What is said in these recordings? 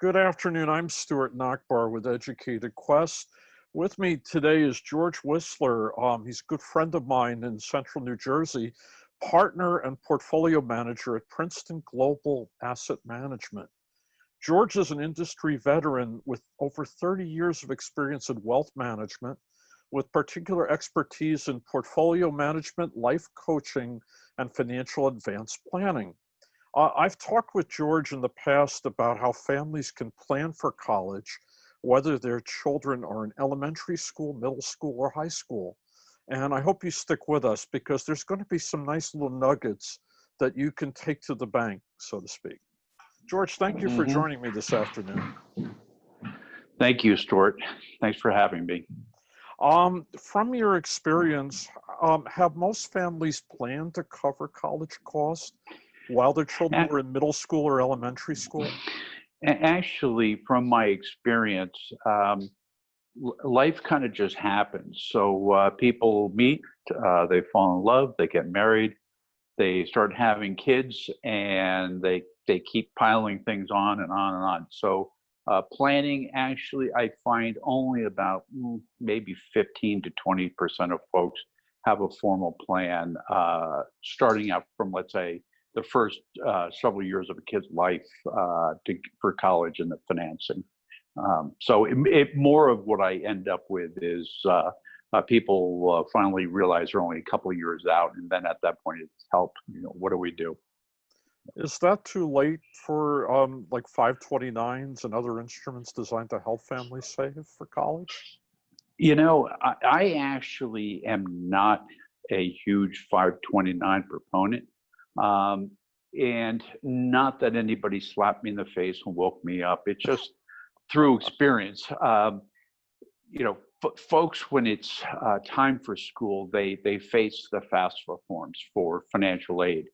Good afternoon. I'm Stuart Nachbar with Educated Quest. With me today is George Wislar. He's a good friend of mine in central New Jersey, partner and portfolio manager at Princeton Global Asset Management. George is an industry veteran with over 30 years of experience in wealth management, with particular expertise in portfolio management, life coaching, and financial advanced planning. I've talked with George in the past about how families can plan for college, whether their children are in elementary school, middle school, or high school. And I hope you stick with us because there's going to be some nice little nuggets that you can take to the bank, so to speak. George, thank you for joining me this afternoon. Thank you, Stuart. Thanks for having me. From your experience, have most families planned to cover college costs while their children were in middle school or elementary school? Actually, from my experience, life kind of just happens. So people meet, they fall in love, they get married, they start having kids, and they keep piling things on and on and on. So planning, actually, I find only about maybe 15 to 20% of folks have a formal plan starting out from, let's say, the first several years of a kid's life for college and the financing. So more of what I end up with is people finally realize they're only a couple of years out, and then at that point it's help. What do we do? Is that too late for like 529s and other instruments designed to help families save for college? I actually am not a huge 529 proponent. And not that anybody slapped me in the face and woke me up. It's just through experience. Folks, when it's time for school, they face the FAFSA forms for financial aid.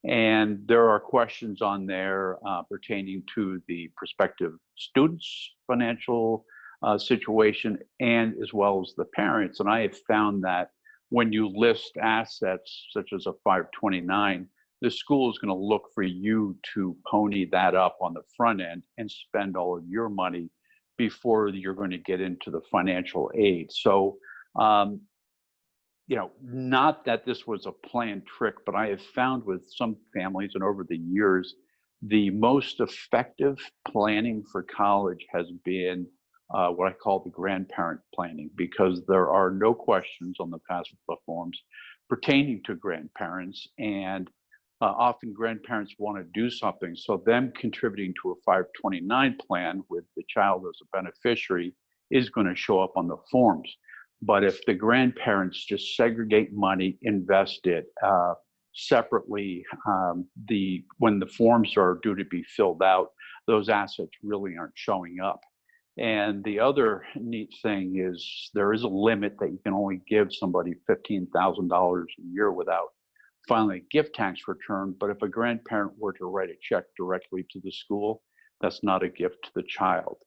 And there are questions on there pertaining to the prospective student's financial situation and as well as the parents. And I have found that when you list assets such as a 529, the school is going to look for you to pony that up on the front end and spend all of your money before you're going to get into the financial aid. So, not that this was a planned trick, but I have found with some families and over the years, the most effective planning for college has been what I call the grandparent planning, because there are no questions on the FAFSA forms pertaining to grandparents, and often grandparents want to do something, so them contributing to a 529 plan with the child as a beneficiary is going to show up on the forms. But if the grandparents just segregate money, invest it separately, when the forms are due to be filled out, those assets really aren't showing up. And the other neat thing is there is a limit that you can only give somebody $15,000 a year without filing a gift tax return. But if a grandparent were to write a check directly to the school, that's not a gift to the child.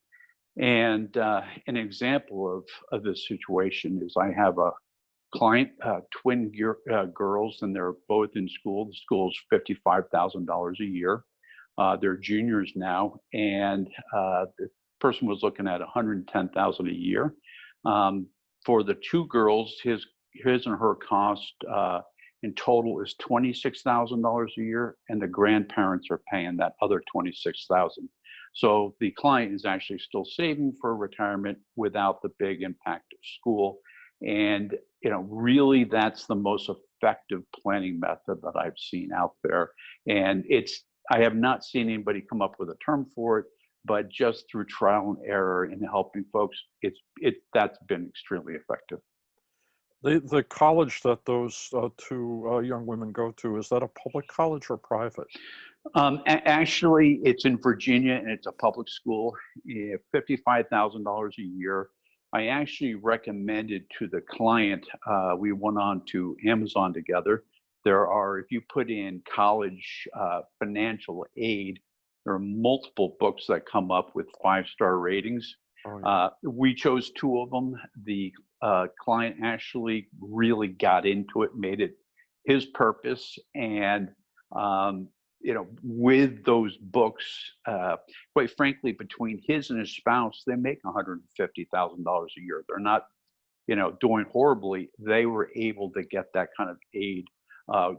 And an example of this situation is I have a client, twin girls, and they're both in school. The school is $55,000 a year. They're juniors now, and the person was looking at $110,000 a year. For the two girls, his and her cost in total is $26,000 a year, and the grandparents are paying that other $26,000. So the client is actually still saving for retirement without the big impact of school. And really, that's the most effective planning method that I've seen out there. And I have not seen anybody come up with a term for it, but just through trial and error and helping folks, that's been extremely effective. The college that those two young women go to, is that a public college or private? Actually, it's in Virginia, and it's a public school. $55,000 a year. I actually recommended to the client, we went on to Amazon together. If you put in college financial aid, there are multiple books that come up with 5-star ratings. Oh, yeah. We chose two of them. The client actually really got into it, made it his purpose, and with those books, quite frankly, between his and his spouse, they make $150,000 a year. They're not, doing horribly. They were able to get that kind of aid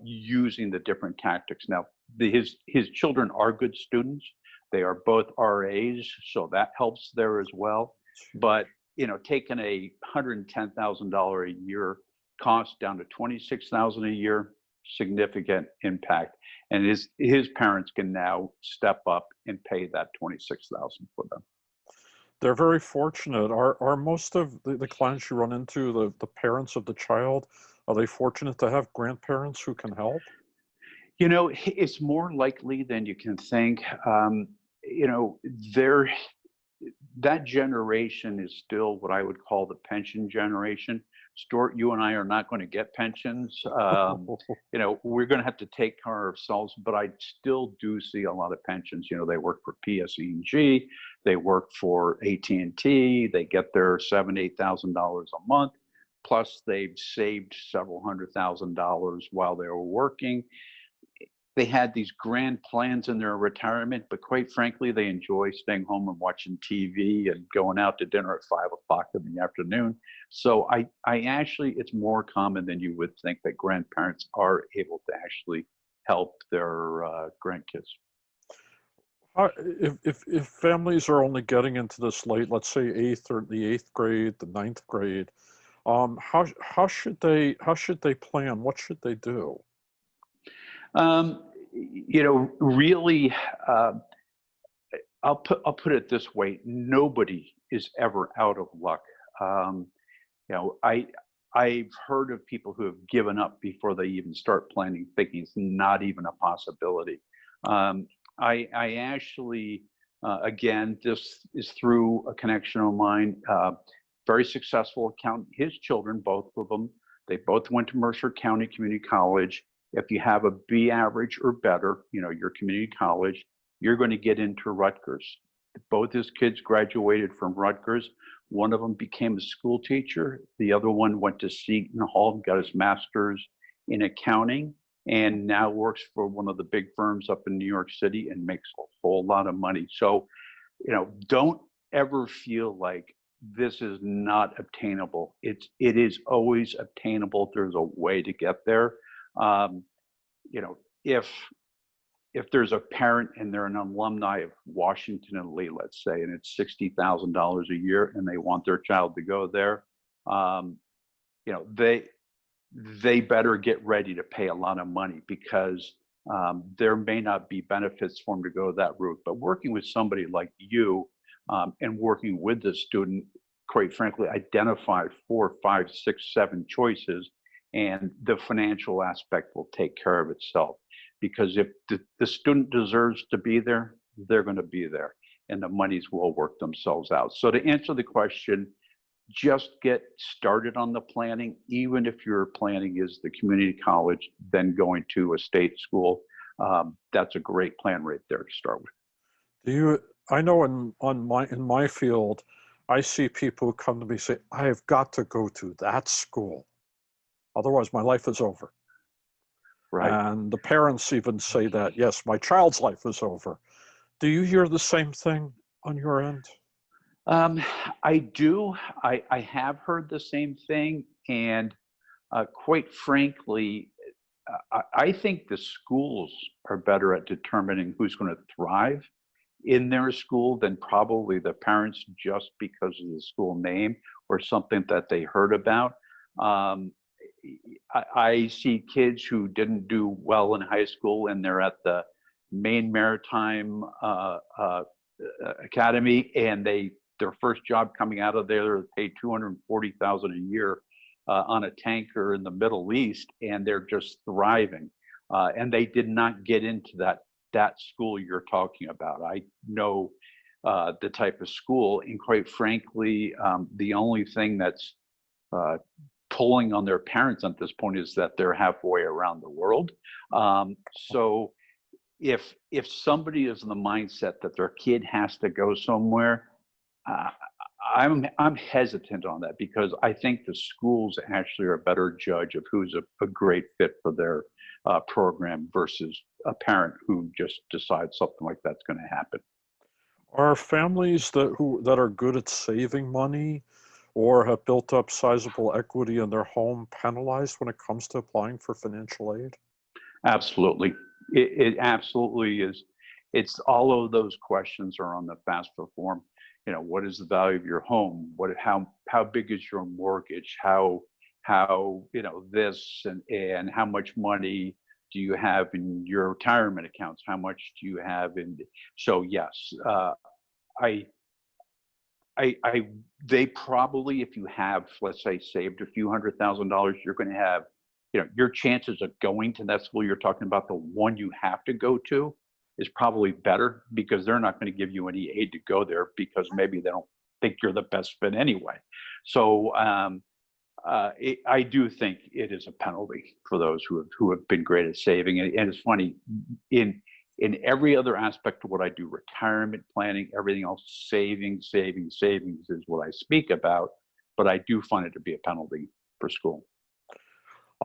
using the different tactics. Now, his children are good students. They are both RAs, so that helps there as well. But taking a $110,000 a year cost down to $26,000 a year, significant impact. And his parents can now step up and pay that $26,000 for them. They're very fortunate. Are most of the clients you run into the parents of the child? Are they fortunate to have grandparents who can help? It's more likely than you can think. There that generation is still what I would call the pension generation. Stuart, you and I are not going to get pensions. We're going to have to take care of ourselves, but I still do see a lot of pensions. They work for PSE&G, they work for AT&T, they get their $7,000, $8,000 a month, plus they've saved several $100,000 while they were working. They had these grand plans in their retirement, but quite frankly, they enjoy staying home and watching TV and going out to dinner at 5 o'clock in the afternoon. So I actually, it's more common than you would think that grandparents are able to actually help their grandkids. If families are only getting into this late, let's say the eighth grade, the ninth grade, how should they plan? What should they do? Really, I'll put it this way: nobody is ever out of luck. I've heard of people who have given up before they even start planning, thinking it's not even a possibility. I actually, again, this is through a connection of mine. Very successful accountant. His children, both of them, they both went to Mercer County Community College. If you have a B average or better, your community college, you're going to get into Rutgers. Both his kids graduated from Rutgers. One of them became a school teacher. The other one went to Seton Hall, got his master's in accounting, and now works for one of the big firms up in New York City and makes a whole lot of money. So, don't ever feel like this is not obtainable. It is always obtainable. There's a way to get there. If there's a parent and they're an alumni of Washington and Lee, let's say, and it's $60,000 a year, and they want their child to go there, they better get ready to pay a lot of money, because there may not be benefits for them to go that route. But working with somebody like you, and working with the student, quite frankly, identify 4, 5, 6, 7 choices, and the financial aspect will take care of itself. Because if the student deserves to be there, they're going to be there, and the monies will work themselves out. So to answer the question, just get started on the planning. Even if your planning is the community college, then going to a state school, that's a great plan right there to start with. I know in my field, I see people who come to me and say, I have got to go to that school, otherwise my life is over. Right. And the parents even say that, yes, my child's life is over. Do you hear the same thing on your end? I do. I have heard the same thing. And quite frankly, I think the schools are better at determining who's going to thrive in their school than probably the parents, just because of the school name or something that they heard about. I see kids who didn't do well in high school, and they're at the Maine Maritime Academy, and their first job coming out of there, they paid $240,000 a year on a tanker in the Middle East, and they're just thriving. And they did not get into that school you're talking about. I know the type of school, and quite frankly, the only thing that's pulling on their parents at this point is that they're halfway around the world. So if somebody is in the mindset that their kid has to go somewhere, I'm hesitant on that, because I think the schools actually are a better judge of who's a great fit for program versus a parent who just decides something like that's going to happen. Are families that are good at saving money or have built up sizable equity in their home penalized when it comes to applying for financial aid? Absolutely. It absolutely is. It's all of those questions are on the FAFSA form. You know, what is the value of your home? How big is your mortgage? How you know this and how much money do you have in your retirement accounts? How much do you have in? So yes, I they probably, if you have, let's say, saved a few $100,000, you're going to have, you know, your chances of going to that school you're talking about, the one you have to go to, is probably better because they're not going to give you any aid to go there because maybe they don't think you're the best fit anyway. So I do think it is a penalty for those who have been great at saving. And it's funny, in every other aspect of what I do, retirement planning, everything else, savings is what I speak about. But I do find it to be a penalty for school.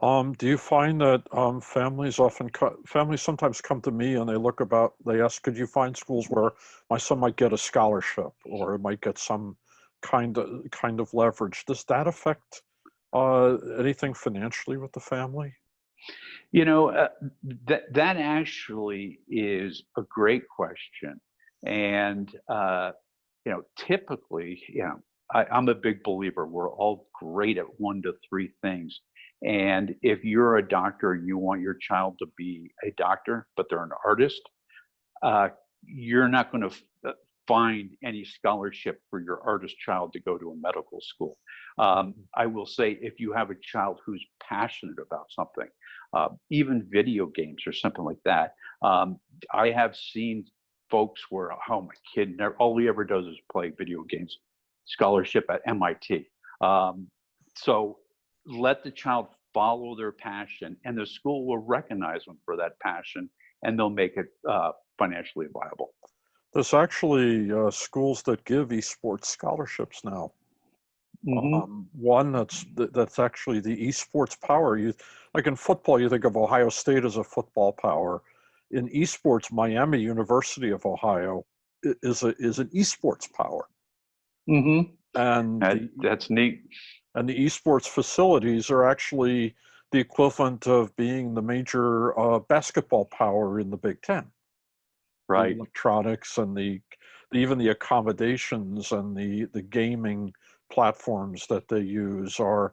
Do you find that families sometimes come to me and they ask, could you find schools where my son might get a scholarship or it might get some kind of leverage? Does that affect anything financially with the family? You know, that actually is a great question, and you know, typically, you know, I'm a big believer we're all great at one to three things, and if you're a doctor, you want your child to be a doctor, but they're an artist. uh, you're not going to find any scholarship for your artist child to go to a medical school. I will say if you have a child who's passionate about something, even video games or something like that, I have seen folks where, oh, my kid, all he ever does is play video games, scholarship at MIT. So let the child follow their passion, and the school will recognize them for that passion, and they'll make it financially viable. There's actually schools that give esports scholarships now. One that's actually the esports power. Like in football, you think of Ohio State as a football power. In esports, Miami University of Ohio is an esports power. And That's neat. And the esports facilities are actually the equivalent of being the major basketball power in the Big Ten. Right. The electronics and even the accommodations and the gaming platforms that they use are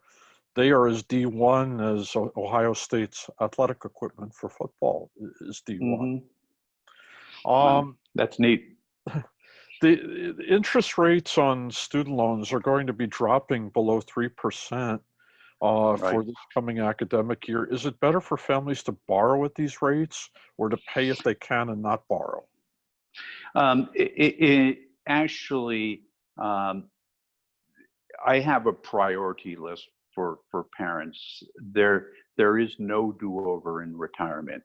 as D1 as Ohio State's athletic equipment for football is D1. Wow. That's neat. The interest rates on student loans are going to be dropping below 3% Right. for this coming academic year. Is it better for families to borrow at these rates or to pay if they can and not borrow? It actually, I have a priority list for parents. There is no do-over in retirement.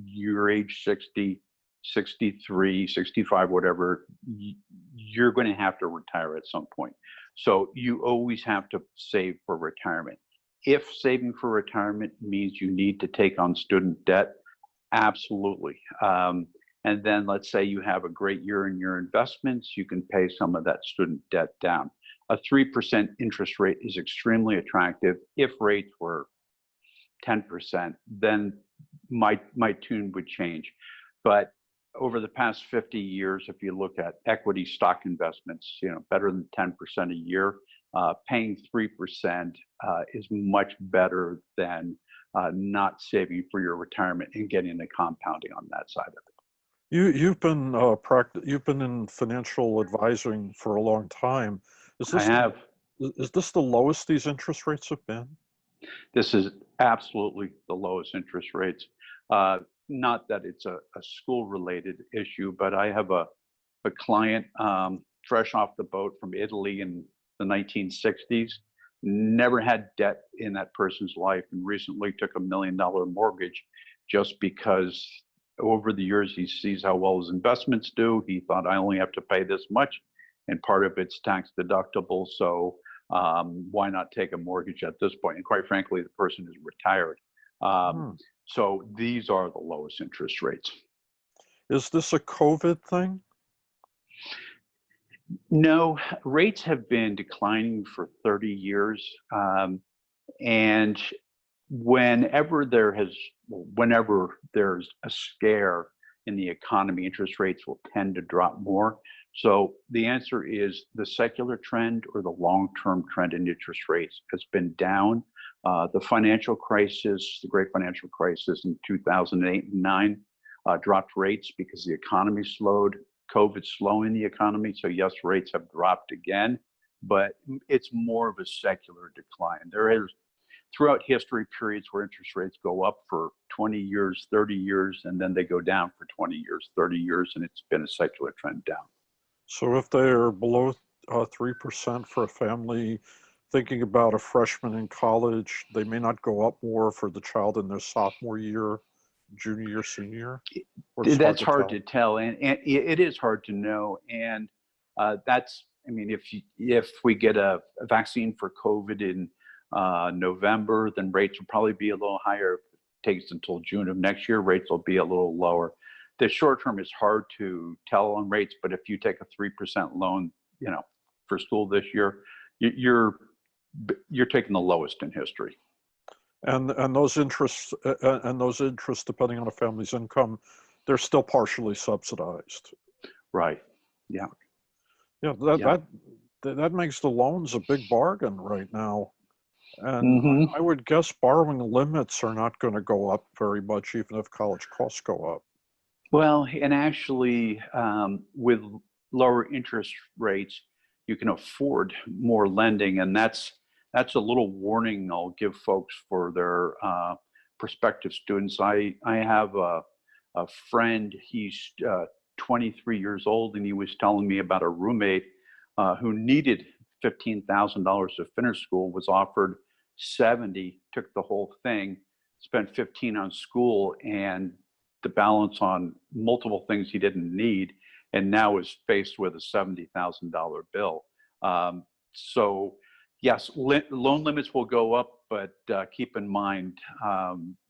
You're age 60, 63, 65, whatever, you're going to have to retire at some point. So you always have to save for retirement. If saving for retirement means you need to take on student debt, absolutely. And then let's say you have a great year in your investments, you can pay some of that student debt down. A 3% interest rate is extremely attractive. If rates were 10%, then my tune would change. But over the past 50 years, if you look at equity stock investments, you know, better than 10% a year, paying 3% is much better than not saving for your retirement and getting the compounding on that side of it. You've been in financial advising for a long time. I have. Is this the lowest these interest rates have been? This is absolutely the lowest interest rates. Not that it's a school-related issue, but I have a client fresh off the boat from Italy in the 1960s, never had debt in that person's life, and recently took $1 million mortgage just because over the years he sees how well his investments do. He thought, I only have to pay this much, and part of it's tax deductible, so why not take a mortgage at this point? And quite frankly, the person is retired. So these are the lowest interest rates. Is this a COVID thing? No, rates have been declining for 30 years. And whenever there's a scare in the economy, interest rates will tend to drop more. So the answer is the secular trend or the long-term trend in interest rates has been down. The financial crisis, the great financial crisis in 2008 and 9, dropped rates because the economy slowed. COVID's slowing the economy. So yes, rates have dropped again, but it's more of a secular decline. There is throughout history periods where interest rates go up for 20 years, 30 years, and then they go down for 20 years, 30 years, and it's been a secular trend down. So if they are below 3% for a family thinking about a freshman in college, they may not go up more for the child in their sophomore year, junior year, senior year? That's hard to tell, and it is hard to know. And that's, I mean, if we get a vaccine for COVID in November, then rates will probably be a little higher. If it takes until June of next year, rates will be a little lower. The short term is hard to tell on rates, but if you take a 3% loan, for school this year, you're taking the lowest in history. And those interests depending on a family's income, they're still partially subsidized. Right. Yeah. Yeah. That makes the loans a big bargain right now. And Mm-hmm. I would guess borrowing limits are not going to go up very much, even if college costs go up. Well, and actually, with lower interest rates, you can afford more lending, and that's a little warning I'll give folks for their prospective students. I have a friend. He's 23 years old, and he was telling me about a roommate who needed $15,000 to finish school, was offered 70, took the whole thing, spent 15 on school and the balance on multiple things he didn't need, and now is faced with a $70,000 bill. So yes, loan limits will go up, but keep in mind,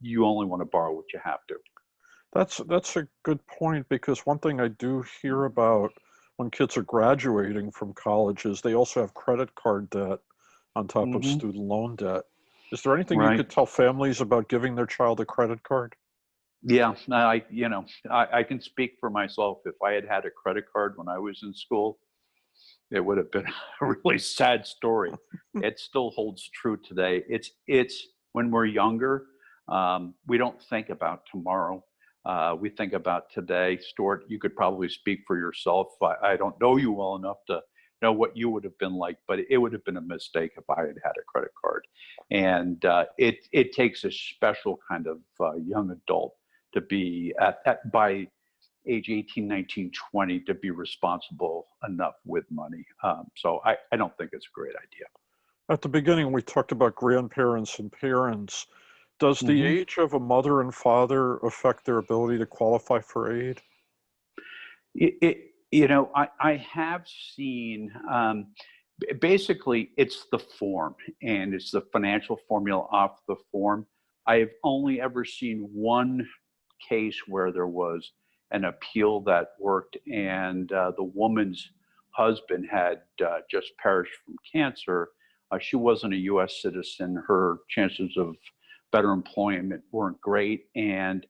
you only want to borrow what you have to. That's a good point, because one thing I do hear about when kids are graduating from college is they also have credit card debt on top of student loan debt. Is there anything you could tell families about giving their child a credit card? Yeah, I can speak for myself. If I had had a credit card when I was in school, it would have been a really sad story. It still holds true today. It's when we're younger, we don't think about tomorrow. We think about today. Stuart, you could probably speak for yourself. I don't know you well enough to know what you would have been like, but it would have been a mistake if I had had a credit card. And it takes a special kind of young adult to be by age 18, 19, 20 to be responsible enough with money. So I don't think it's a great idea. At the beginning, we talked about grandparents and parents. Does the age of a mother and father affect their ability to qualify for aid? I have seen, basically it's the form, and it's the financial formula off the form. I have only ever seen one case where there was an appeal that worked, and the woman's husband had just perished from cancer. She wasn't a U.S. citizen. Her chances of better employment weren't great, and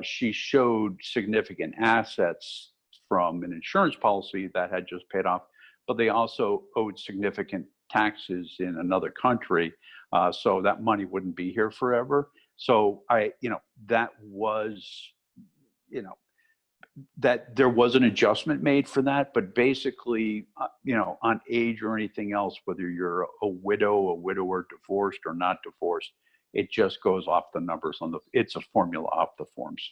she showed significant assets from an insurance policy that had just paid off, but they also owed significant taxes in another country, so that money wouldn't be here forever. So that was, that there was an adjustment made for that, but basically, on age or anything else, whether you're a widow, a widower, divorced or not divorced, it just goes off the numbers it's a formula off the forms.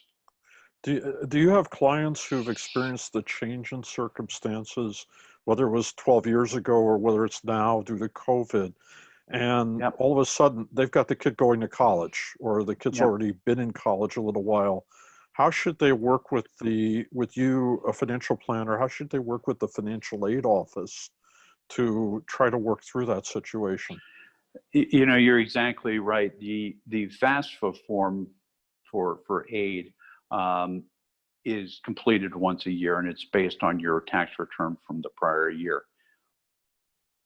Do you have clients who've experienced the change in circumstances, whether it was 12 years ago or whether it's now due to COVID, and all of a sudden they've got the kid going to college, or the kid's already been in college a little while? How should they work with you, a financial planner? How should they work with the financial aid office to try to work through that situation? You're exactly right. The FAFSA form for aid is completed once a year, and it's based on your tax return from the prior year.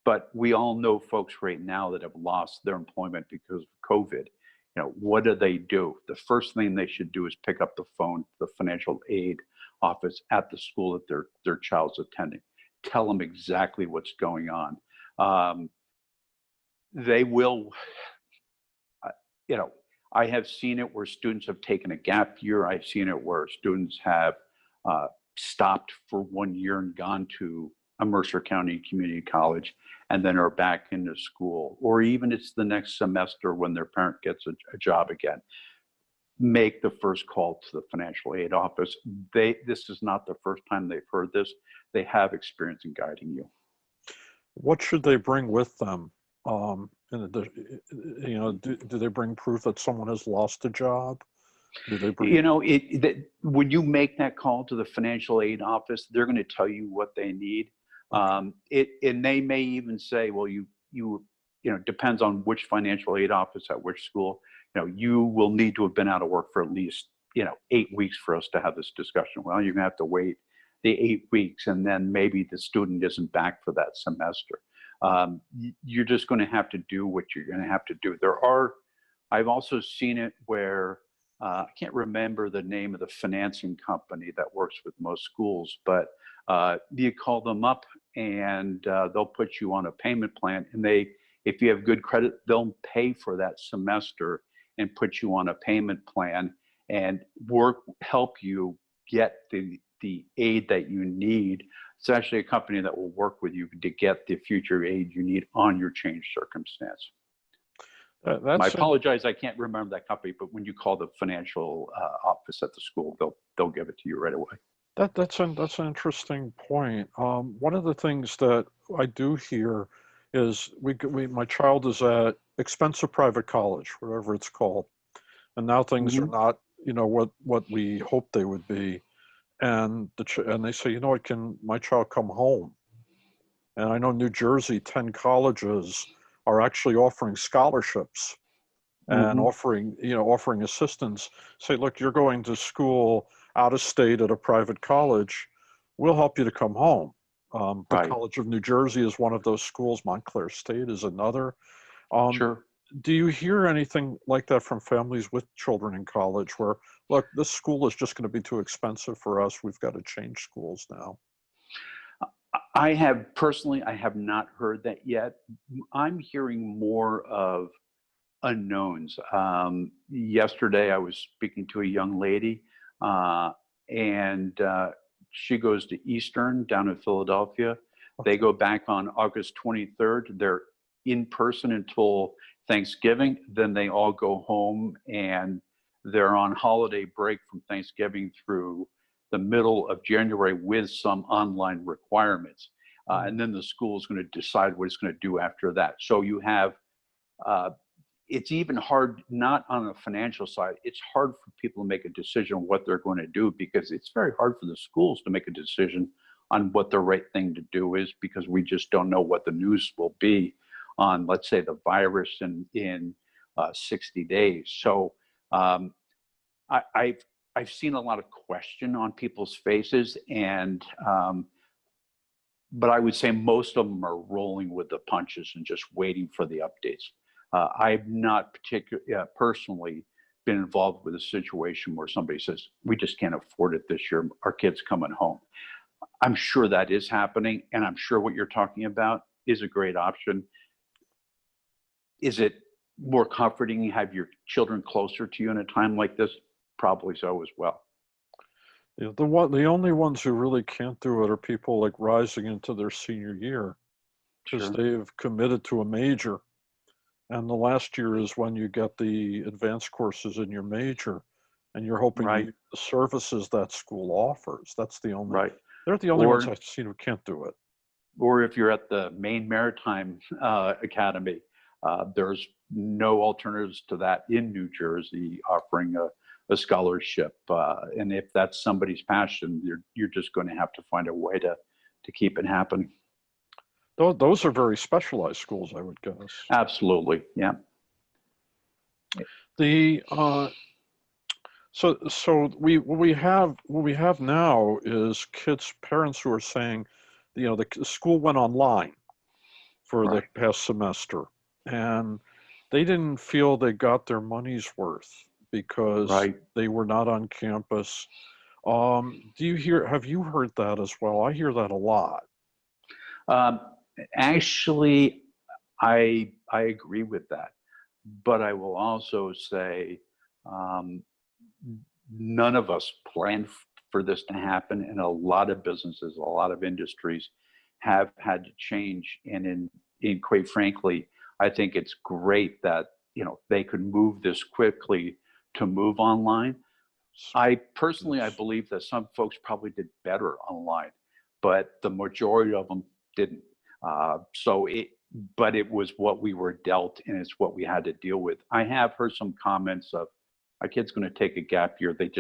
But we all know folks right now that have lost their employment because of COVID. You know, what do? The first thing they should do is pick up the phone to the financial aid office at the school that their child's attending. Tell them exactly what's going on. They will, you know, I have seen it where students have taken a gap year. I've seen it where students have stopped for 1 year and gone to a Mercer County Community College and then are back into school. Or even it's the next semester when their parent gets a job again. Make the first call to the financial aid office. This is not the first time they've heard this. They have experience in guiding you. What should they bring with them? You know, do they bring proof that someone has lost a job? Do they bring? You know, when you make that call to the financial aid office, they're going to tell you what they need. And they may even say, well, you know, depends on which financial aid office at which school. You know, you will need to have been out of work for at least, you know, 8 weeks for us to have this discussion. Well, you're going to have to wait the 8 weeks, and then maybe the student isn't back for that semester. You're just going to have to do what you're going to have to do. I've also seen it where I can't remember the name of the financing company that works with most schools, but you call them up and they'll put you on a payment plan, and if you have good credit, they'll pay for that semester and put you on a payment plan and help you get the aid that you need. It's actually a company that will work with you to get the future aid you need on your changed circumstance. I apologize, I can't remember that company, but when you call the financial office at the school, they'll give it to you right away. That's an interesting point. One of the things that I do hear is my child is at expensive private college, whatever it's called, and now things are not, you know, what we hoped they would be, and they say, you know what, can my child come home? And I know New Jersey, 10 colleges are actually offering scholarships and offering assistance. Say, look, you're going to school out of state at a private college, we'll help you to come home. The College of New Jersey is one of those schools. Montclair State is another. Sure. Do you hear anything like that from families with children in college where, look, this school is just going to be too expensive for us, we've got to change schools now? I have not heard that yet. I'm hearing more of unknowns. Yesterday, I was speaking to a young lady, and she goes to Eastern down in Philadelphia. Okay. They go back on August 23rd. They're in person until Thanksgiving. Then they all go home, and they're on holiday break from Thanksgiving through the middle of January with some online requirements. And then the school is going to decide what it's going to do after that. So you have, it's even hard, not on the financial side, it's hard for people to make a decision on what they're going to do, because it's very hard for the schools to make a decision on what the right thing to do is, because we just don't know what the news will be on, let's say, the virus in 60 days. So I've seen a lot of question on people's faces, and but I would say most of them are rolling with the punches and just waiting for the updates. I've not personally been involved with a situation where somebody says, we just can't afford it this year, our kid's coming home. I'm sure that is happening, and I'm sure what you're talking about is a great option. Is it more comforting to have your children closer to you in a time like this? Probably so as well. Yeah, the only ones who really can't do it are people like rising into their senior year, because they've committed to a major. And the last year is when you get the advanced courses in your major, and you're hoping to use the services that school offers. That's the only, they're the only ones I've seen who can't do it. Or if you're at the Maine Maritime Academy, there's no alternatives to that in New Jersey offering a scholarship. And if that's somebody's passion, you're just going to have to find a way to keep it happening. Those are very specialized schools, I would guess. Absolutely, yeah. So what we have now is kids' parents who are saying, the school went online for the Right. past semester, and they didn't feel they got their money's worth because Right. they were not on campus. Have you heard that as well? I hear that a lot. Um, Actually, I agree with that, but I will also say um, none of us planned for this to happen, and a lot of businesses, a lot of industries have had to change. And in quite frankly, I think it's great that they could move this quickly to move online. I personally, I Yes. believe that some folks probably did better online, but the majority of them didn't. But it was what we were dealt, and it's what we had to deal with. I have heard some comments of, "My kid's going to take a gap year. It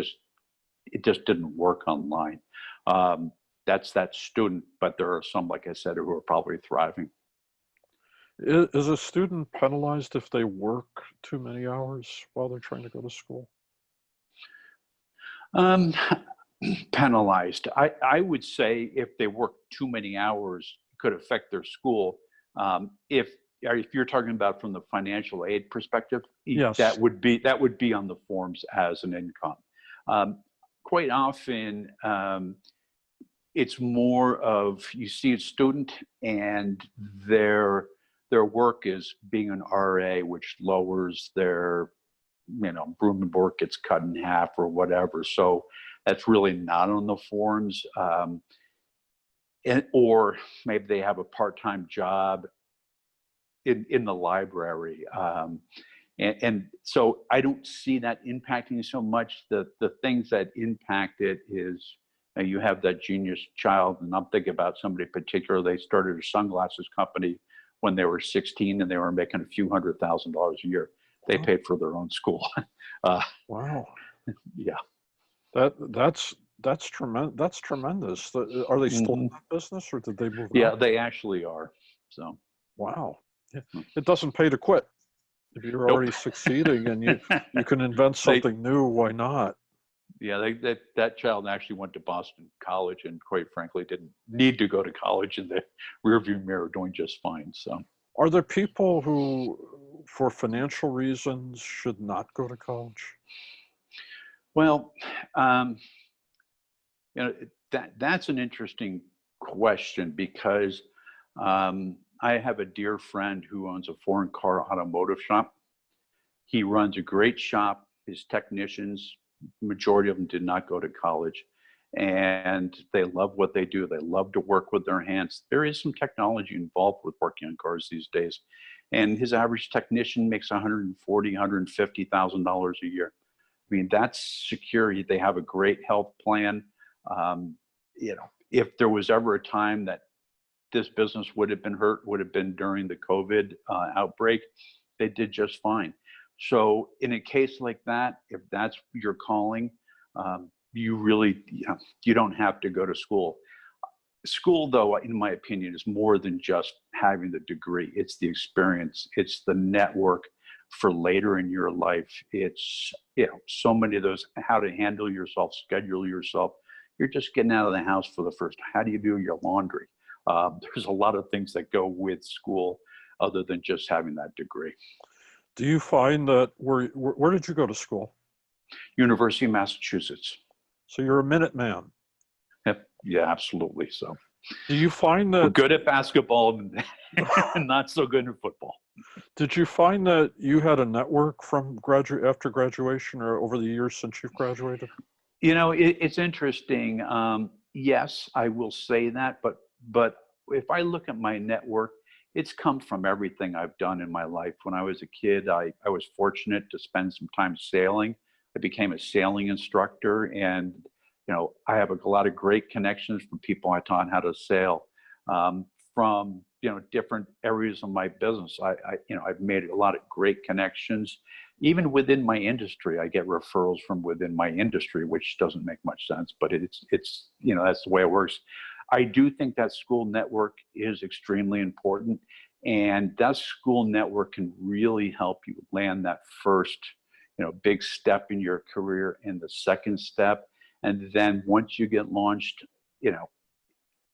just didn't work online." Um, that's that student, but there are some, like I said, who are probably thriving. Is a student penalized if they work too many hours while they're trying to go to school? Um, Penalized. I would say if they work too many hours, it could affect their school. If you're talking about from the financial aid perspective, Yes. that would be on the forms as an income. Um, Quite often, it's more of you see a student and their work is being an RA, which lowers their room and board gets cut in half or whatever. So that's really not on the forms. Or maybe they have a part-time job in the library. And so I don't see that impacting so much. The things that impact it is you have that genius child, and I'm thinking about somebody in particular. They started a sunglasses company when they were 16, and they were making a few $100,000 a year. They Oh, paid for their own school. uh, wow. yeah. That's tremendous. That's tremendous. Are they still in Hmm. that business, or did they move Yeah, out? they actually are. So, Wow. Yeah. hmm. It doesn't pay to quit. If you're Nope. already succeeding and you can invent they something new, why not? Yeah, that child actually went to Boston College, and quite frankly didn't need to go to college, in the rearview mirror doing just fine. So, Are there people who, for financial reasons, should not go to college? well, um, that's an interesting question because I have a dear friend who owns a foreign car automotive shop. He runs a great shop. His technicians, majority of them did not go to college, and they love what they do. They love to work with their hands. There is some technology involved with working on cars these days, and his average technician makes $150,000 a year. I mean, that's security. They have a great health plan. Um, if there was ever a time that this business would have been hurt, would have been during the COVID outbreak. They did just fine. So in a case like that, if that's your calling, you really, you don't have to go to school. School, though, in my opinion, is more than just having the degree. It's the experience. It's the network for later in your life. It's so many of those, how to handle yourself, schedule yourself. You're just getting out of the house for the first. How do you do your laundry? There's a lot of things that go with school, other than just having that degree. Do you find that where did you go to school? University of Massachusetts. So you're a Minuteman. Yep. Yeah, absolutely. So Do you find we're that good at basketball and not so good at football. did you find that you had a network from after graduation or over the years since you've graduated? It's interesting. Yes, I will say that, but if I look at my network, it's come from everything I've done in my life. When I was a kid, I was fortunate to spend some time sailing. I became a sailing instructor, and I have a lot of great connections from people I taught how to sail. From different areas of my business, I've made a lot of great connections. Even within my industry, I get referrals from within my industry, which doesn't make much sense, but it's that's the way it works. I do think that school network is extremely important, and that school network can really help you land that first big step in your career and the second step. And then once you get launched,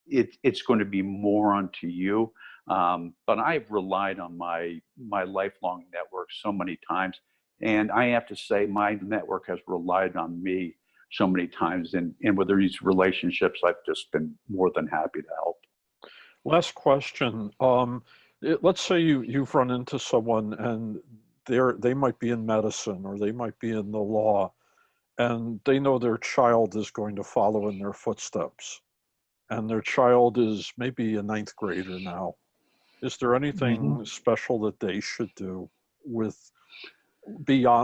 it's going to be more onto you. But I've relied on my lifelong network so many times. And I have to say, my network has relied on me so many times. And with these relationships, I've just been more than happy to help. Last question. Let's say you've run into someone and they might be in medicine or they might be in the law, and they know their child is going to follow in their footsteps, and their child is maybe a ninth grader now. Is there anything special that they should do with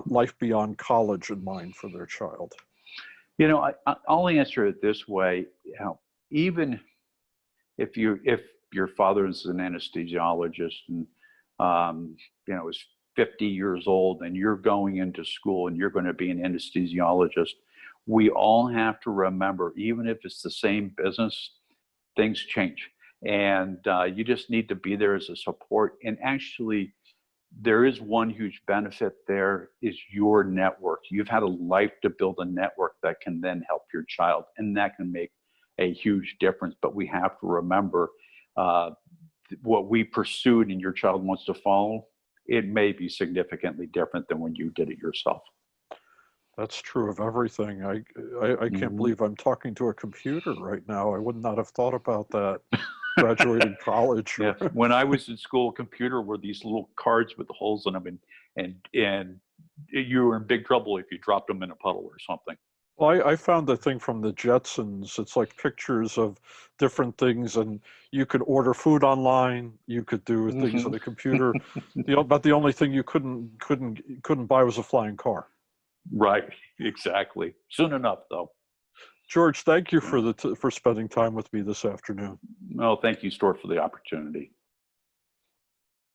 life beyond college in mind for their child? I'll answer it this way. Even if your father is an anesthesiologist and is 50 years old and you're going into school and you're going to be an anesthesiologist, we all have to remember, even if it's the same business, things change. And you just need to be there as a support. And actually, there is one huge benefit there is your network. You've had a life to build a network that can then help your child, and that can make a huge difference. But we have to remember what we pursued and your child wants to follow, it may be significantly different than when you did it yourself. That's true of everything. I can't believe I'm talking to a computer right now. I would not have thought about that graduating college. Yeah. When I was in school, computer were these little cards with holes in them, and you were in big trouble if you dropped them in a puddle or something. Well, I found the thing from the Jetsons. It's like pictures of different things, and you could order food online. You could do things on the computer. But the only thing you couldn't buy was a flying car. Right. Exactly. Soon enough, though. George, thank you for spending time with me this afternoon. Well, thank you, Stuart, for the opportunity.